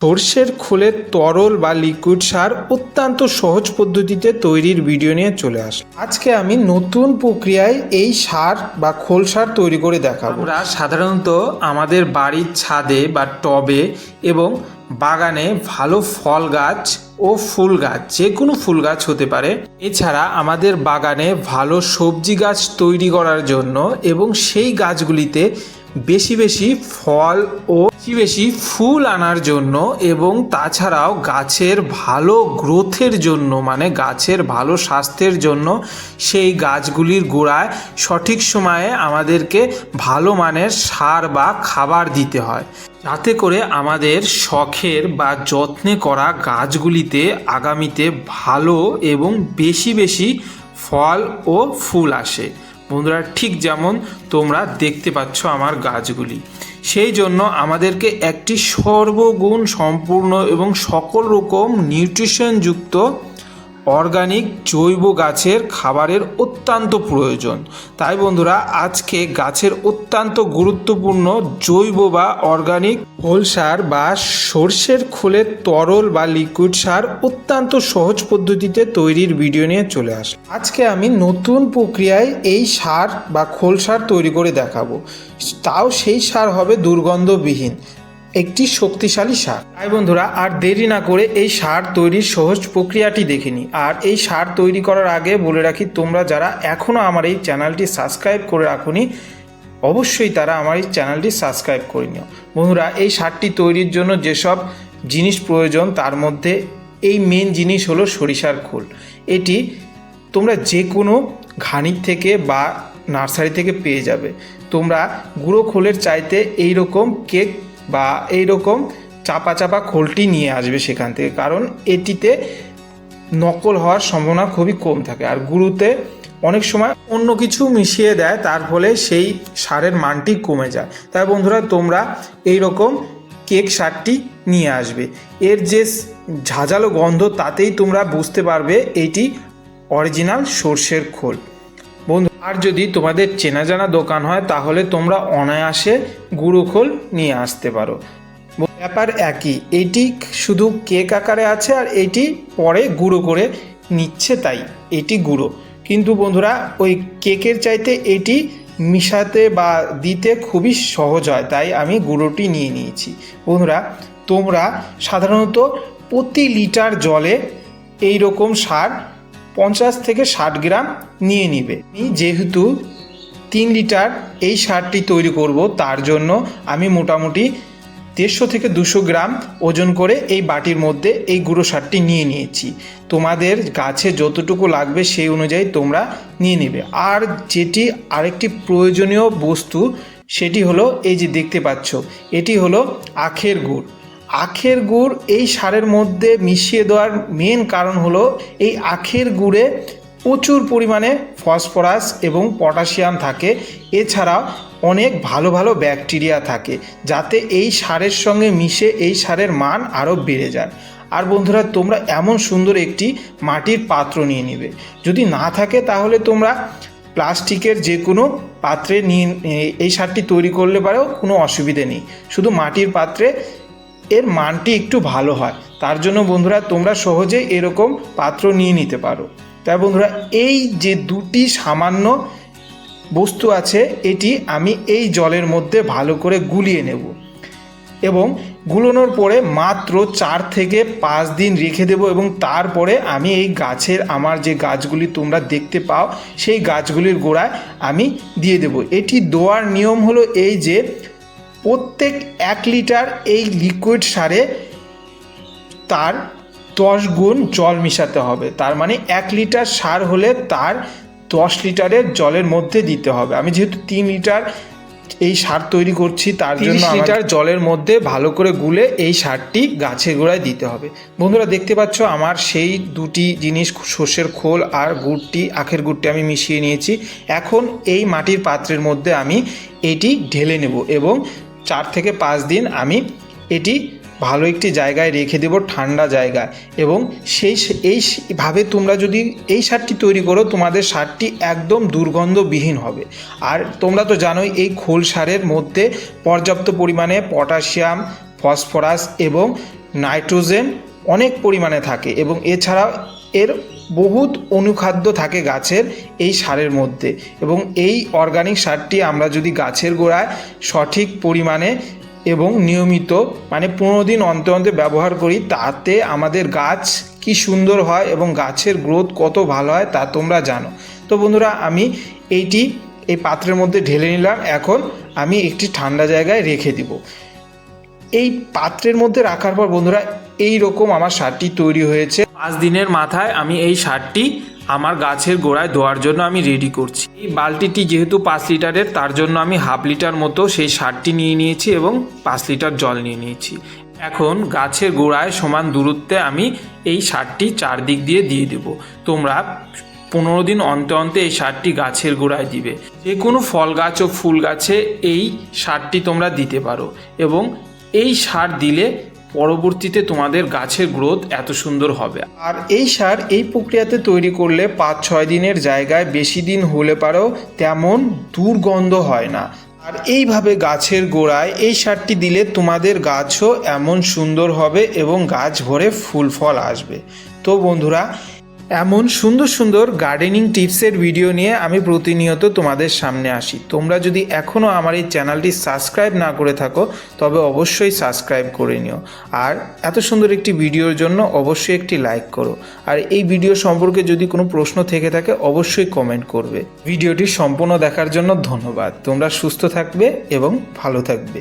সর্ষের খোলের তরল বা লিকুইড সার অত্যন্ত সহজ পদ্ধতিতে তৈরির ভিডিও নিয়ে চলে আসে। আজকে আমি নতুন প্রক্রিয়ায় এই সার বা খোল সার তৈরি করে দেখাবো। আমরা সাধারণত আমাদের বাড়ির ছাদে বা টবে এবং বাগানে ভালো ফল গাছ ও ফুল গাছ, যে কোনো ফুল গাছ হতে পারে, এছাড়া আমাদের বাগানে ভালো সবজি গাছ তৈরি করার জন্য এবং সেই গাছগুলিতে বেশি বেশি ফল ও বেশি ফুল আনার জন্য এবং তাছাড়াও গাছের ভালো গ্রোথের জন্য, মানে গাছের ভালো স্বাস্থ্যের জন্য সেই গাছগুলির গোড়ায় সঠিক সময়ে আমাদেরকে ভালো মানের সার বা খাবার দিতে হয়, যাতে করে আমাদের শখের বা যত্নে করা গাছগুলিতে আগামীতে ভালো এবং বেশি বেশি ফল ও ফুল আসে। বন্ধুরা, ঠিক যেমন তোমরা দেখতে পাচ্ছ আমার গাছগুলি, সেই জন্য আমাদেরকে একটি সর্বগুণ সম্পূর্ণ এবং সকল রকম নিউট্রিশনযুক্ত অর্গানিক জৈব গাছের খাবারের অত্যন্ত প্রয়োজন। তাই বন্ধুরা, আজকে গাছের অত্যন্ত গুরুত্বপূর্ণ জৈব বা অর্গানিক খোল সার বা সর্ষের খোলের তরল বা লিকুইড সার অত্যন্ত সহজ পদ্ধতিতে তৈরির ভিডিও নিয়ে চলে আসে। আজকে আমি নতুন প্রক্রিয়ায় এই সার বা খোল সার তৈরি করে দেখাবো, তাও সেই সার হবে দুর্গন্ধবিহীন একটি শক্তিশালী সার। তাই বন্ধুরা, আর দেরি না করে এই সার তৈরির সহজ প্রক্রিয়াটি দেখে নিই। আর এই সার তৈরি করার আগে বলে রাখি, তোমরা যারা এখনও আমার এই চ্যানেলটি সাবস্ক্রাইব করে রাখোনি, অবশ্যই তারা আমার এই চ্যানেলটি সাবস্ক্রাইব করে নিও। বন্ধুরা, এই সারটি তৈরির জন্য যেসব জিনিস প্রয়োজন তার মধ্যে এই মেন জিনিস হলো সরিষার খোল। এটি তোমরা যে কোনো ঘানির থেকে বা নার্সারি থেকে পেয়ে যাবে। তোমরা গুঁড়ো খোলের চাইতে এই রকম কেক বা এই রকম চাপা চাপা খোলটি নিয়ে আসবে সেখান থেকে, কারণ এটিতে নকল হওয়ার সম্ভাবনা খুবই কম থাকে। আর গুঁড়োতে অনেক সময় অন্য কিছু মিশিয়ে দেয়, তার ফলে সেই সারের মানটি কমে যায়। তাই বন্ধুরা, তোমরা এই রকম কেক সারটি নিয়ে আসবে। এর যে ঝাঁঝালো গন্ধ, তাতেই তোমরা বুঝতে পারবে এটি অরিজিনাল সর্ষের খোল। বন্ধু, আর যদি তোমাদের চেনা জানা দোকান হয় তাহলে তোমরা অনায়াসে গুঁড়ো খোল নিয়ে আসতে পারো। ব্যাপার একই, এইটি শুধু কেক আকারে আছে আর এইটি পরে গুঁড়ো করে নিচ্ছে, তাই এটি গুঁড়ো। কিন্তু বন্ধুরা, ওই কেকের চাইতে এটি মিশাতে বা দিতে খুবই সহজ হয়, তাই আমি গুঁড়োটি নিয়ে নিয়েছি। বন্ধুরা, তোমরা সাধারণত প্রতি লিটার জলে এই রকম সার 50 থেকে 60 গ্রাম নিয়ে নিবে। আমি যেহেতু 3 লিটার এই সারটি তৈরি করব, তার জন্য আমি মোটামুটি 150 থেকে 200 গ্রাম ওজন করে এই বাটির মধ্যে এই গুঁড়ো সারটি নিয়ে নিয়েছি। তোমাদের গাছে যতটুকু লাগবে সেই অনুযায়ী তোমরা নিয়ে নেবে। আর যেটি আরেকটি প্রয়োজনীয় বস্তু, সেটি হলো এই যে দেখতে পাচ্ছ, এটি হলো আখের গুড়। আখের গুড় এই সারের মধ্যে মিশিয়ে দেওয়ার মেন কারণ হলো এই আখের গুড়ে প্রচুর পরিমাণে ফসফরাস এবং পটাশিয়াম থাকে, এছাড়াও অনেক ভালো ভালো ব্যাকটেরিয়া থাকে, যাতে এই সারের সঙ্গে মিশে এই সারের মান আরও বেড়ে যায়। আর বন্ধুরা, তোমরা এমন সুন্দর একটি মাটির পাত্র নিয়ে নেবে। যদি না থাকে তাহলে তোমরা প্লাস্টিকের যে কোনো পাত্রে নিয়ে এই সারটি তৈরি করলে পারেও কোনো অসুবিধে নেই। শুধু মাটির পাত্রে এর মানটি একটু ভালো হয়, তার জন্য বন্ধুরা তোমরা সহজে এরকম পাত্র নিয়ে নিতে পারো। তাই বন্ধুরা, এই যে দুটি সামান্য বস্তু আছে, এটি আমি এই জলের মধ্যে ভালো করে গুলিয়ে নেব এবং গুলোনোর পরে মাত্র 4 থেকে 5 দিন রেখে দেব এবং তারপরে আমি এই গাছের, আমার যে গাছগুলি তোমরা দেখতে পাও, সেই গাছগুলির গোড়ায় আমি দিয়ে দেব। এটি দেওয়ার নিয়ম হলো এই যে প্রত্যেক 1 লিটার এই লিকুইড সারে তার 10 গুণ জল মিশাতে হবে। তার মানে 1 লিটার সার হলে তার 10 লিটারের জলের মধ্যে দিতে হবে। আমি যেহেতু 3 লিটার এই সার তৈরি করছি, তার জন্য 30 লিটার জলের মধ্যে ভালো করে গুলে এই সারটি গাছের গোড়ায় দিতে হবে। বন্ধুরা, দেখতে পাচ্ছ আমার সেই দুটি জিনিস, সর্ষের খোল আর গুড়টি, আখের গুড়টি আমি মিশিয়ে নিয়েছি। এখন এই মাটির পাত্রের মধ্যে আমি এটি ঢেলে নেব এবং 4 থেকে 5 দিন আমি এটি ভালো একটি জায়গায় রেখে দেব, ঠান্ডা জায়গায়। এবং এইভাবে তোমরা যদি এই সারটি তৈরি করো, তোমাদের সারটি একদম দুর্গন্ধবিহীন হবে। আর তোমরা তো জানোই এই খোল সারের মধ্যে পর্যাপ্ত পরিমাণে পটাশিয়াম, ফসফরাস এবং নাইট্রোজেন অনেক পরিমাণে থাকে এবং এছাড়াও এর বহুত অনুখাদ্য থাকে গাছের এই সারের মধ্যে। এবং এই অর্গানিক সারটি আমরা যদি গাছের গোড়ায় সঠিক পরিমাণে এবং নিয়মিত মানে 15 দিন অন্তর অন্তর ব্যবহার করি, তাতে আমাদের গাছ কি সুন্দর হয় এবং গাছের গ্রোথ কত ভালো হয় তা তোমরা জানো। তো বন্ধুরা, আমি এই পাত্রের মধ্যে ঢেলে নিলাম। এখন আমি একটি ঠান্ডা জায়গায় রেখে দিব। এই পাত্রের মধ্যে রাখার পর বন্ধুরা এই রকম আমার সারটি তৈরি হয়েছে। 5 দিনের মাথায় আমি এই সারটি আমার গাছের গোড়ায় দেওয়ার জন্য আমি রেডি করছি। এই বালতিটি যেহেতু 5 লিটারের, তার জন্য আমি হাফ লিটার মতো সেই সারটি নিয়ে নিয়েছি এবং 5 লিটার জল নিয়ে নিয়েছি। এখন গাছের গোড়ায় সমান দূরত্বে আমি এই সারটি চারদিক দিয়ে দেব। তোমরা 15 দিন অন্তে অন্তে এই সারটি গাছের গোড়ায় দিবে। যে কোনো ফল গাছ ও ফুল গাছে এই সারটি তোমরা দিতে পারো এবং এই সার দিলে পরবর্তীতে তোমাদের গাছের গ্রোথ এত সুন্দর হবে। আর এই সার এই প্রক্রিয়াতে তৈরি করলে 5-6 দিনের জায়গায় বেশি দিন হলে পারেও তেমন দুর্গন্ধ হয় না। আর এইভাবে গাছের গোড়ায় এই সারটি দিলে তোমাদের গাছও এমন সুন্দর হবে এবং গাছ ভরে ফুল ফল আসবে। তো বন্ধুরা, এমন সুন্দর সুন্দর গার্ডেনিং টিপসের ভিডিও নিয়ে আমি প্রতিনিয়ত তোমাদের সামনে আসি। তোমরা যদি এখনও আমার এই চ্যানেলটি সাবস্ক্রাইব না করে থাকো তবে অবশ্যই সাবস্ক্রাইব করে নিও। আর এত সুন্দর একটি ভিডিওর জন্য অবশ্যই একটি লাইক করো। আর এই ভিডিও সম্পর্কে যদি কোনো প্রশ্ন থেকে থাকে অবশ্যই কমেন্ট করবে। ভিডিওটি সম্পূর্ণ দেখার জন্য ধন্যবাদ। তোমরা সুস্থ থাকবে এবং ভালো থাকবে।